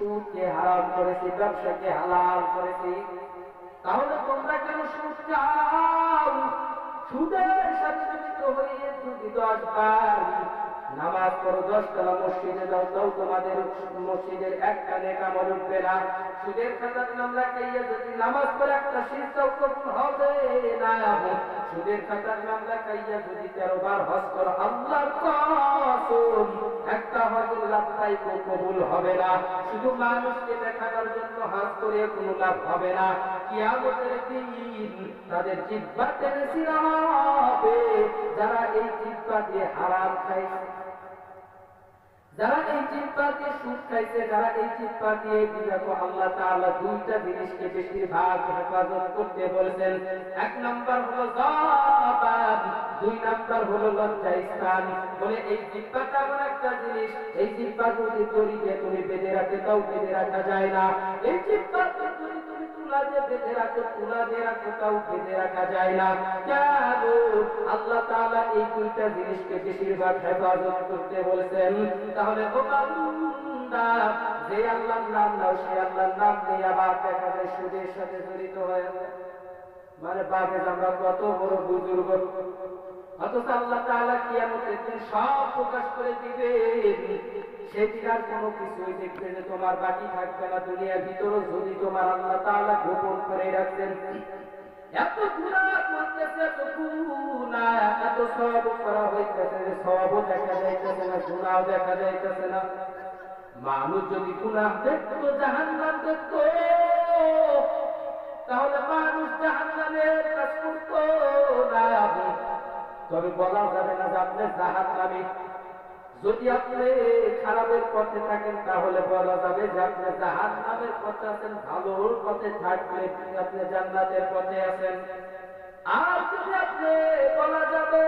সুদকে হারাম করেছি, ব্যবসাকে হালাল করেছি। তাহলে তোমরা কেন সুদ চাও? সুদের সাথে জড়িত হয়ে যদি 10 বার নামাজ পড়ো, 10 টাকা মসজিদে যাও, তাও তোমাদের মসজিদের একটা নেক আমল উঠবে না। সুদের খাতার নাম লাগাইয়া যদি নামাজ পড়ে একটা সিজদাও কবুল হবে না। সুদের খাতার নাম লাগাইয়া যদি 13 বার হজ করো, আল্লাহর কসম একটা হজের লাভটাই কবুল হবে না। শুধু মানুষকে দেখানোর জন্য হজ করে কোনো লাভ হবে না। কিয়ামতের দিন তাদের জিহ্বা টেনে ছিঁড়া হবে। যারা এই জিহ্বা দিয়ে হারাম খাইছে, যারা এই জিহ্বা দিয়ে সুদ খাইছে, যারা এই জিহ্বা দিয়ে বিগত আল্লাহ তাআলা দুইটা জিনিসকে বেশিরভাগ হেফাজত করতে বলেছেন। 1 নাম্বার হলো জবান, 2 নাম্বার হলো লজ্জাস্থান। বলে এই জিহ্বাটা এমন একটা জিনিস, এই জিহ্বা যদি দড়ি দিয়ে তুমি বেঁধে রাখতে তাও বেঁধে রাখা যায় না। এই জিহ্বা যদি তুমি তুলা দিয়ে বেঁধে রাখো, তুলা দিয়ে রাখো তাও বেঁধে রাখা যায় না। কেন? আল্লাহ তাআলা এই দুইটা জিনিসকে বেশিরভাগ হেফাজত করতে বলেছেন। তাহলে ও বান্দা, যে আল্লাহর নাম নাও, সে আল্লাহর নাম নিয়ে আবার দেখা যায় সুদের সাথে জড়িত হয়ে যায়। মানে বাপে আমরা কত বড় বুজুর্গ, অথচ আল্লাহ তাআলা কিয়ামতের দিন সব প্রকাশ করে দিবেন। সেদিন আর কোনো কিছুই দেখবে যে তোমার বাকি থাকবে না। দুনিয়ার ভিতরে যদি তোমার আল্লাহ তাআলা গোপন করে রাখছেন, এত গুনাহ করতেছে, এত গুনাহ, এত সওয়াব করা হইতেছে যে সওয়াবও দেখা যাইতেছে না, গুনাহও দেখা যাইতেছে না। মানুষ যদি গুনাহ দেখতো, জাহান্নাম দেখতো, তাহলে মানুষ জাহান্নামের কাজ করতো না। তবে বলা যাবে না যে আপনি জাহান্নামী। যদি আপনি খারাপের পথে থাকেন তাহলে বলা যাবে যে আপনি জাহান্নামের পথে আছেন। ভালোর পথে থাকলে আপনি জান্নাতের পথে আছেন। আর যদি আপনি বলা যাবে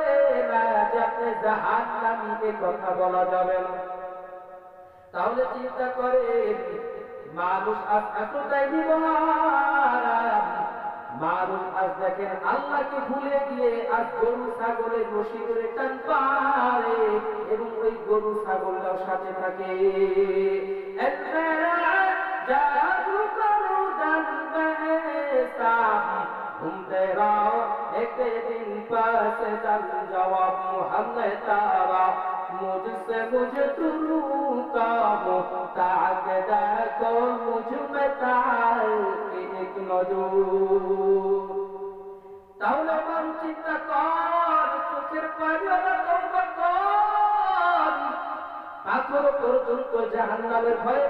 না যে আপনি জাহান্নামী, এই কথা বলা যাবে না। তাহলে চিন্তা করেন, মানুষ আজ এতটাই বিমরা, মানুষ আজ দেখেন আল্লাহকে ভুলে গিয়ে আজ গরু ছাগলের রশি করে টান পারে, এবং ওই গরু ছাগলটাও সাথে থাকে। জাদু করো জানবে সাব ঘুমতে রাও, একদিন পাস চল জবাব মোহাম্মদ তারা मुझसे मुझे तुरु काम ताक देखो मुझ में एक नजूर। তাহলে আমার চিন্তা কর, চোখের পানি তওবা কর, পাথর পর্যন্ত জাহান্নামের ভয়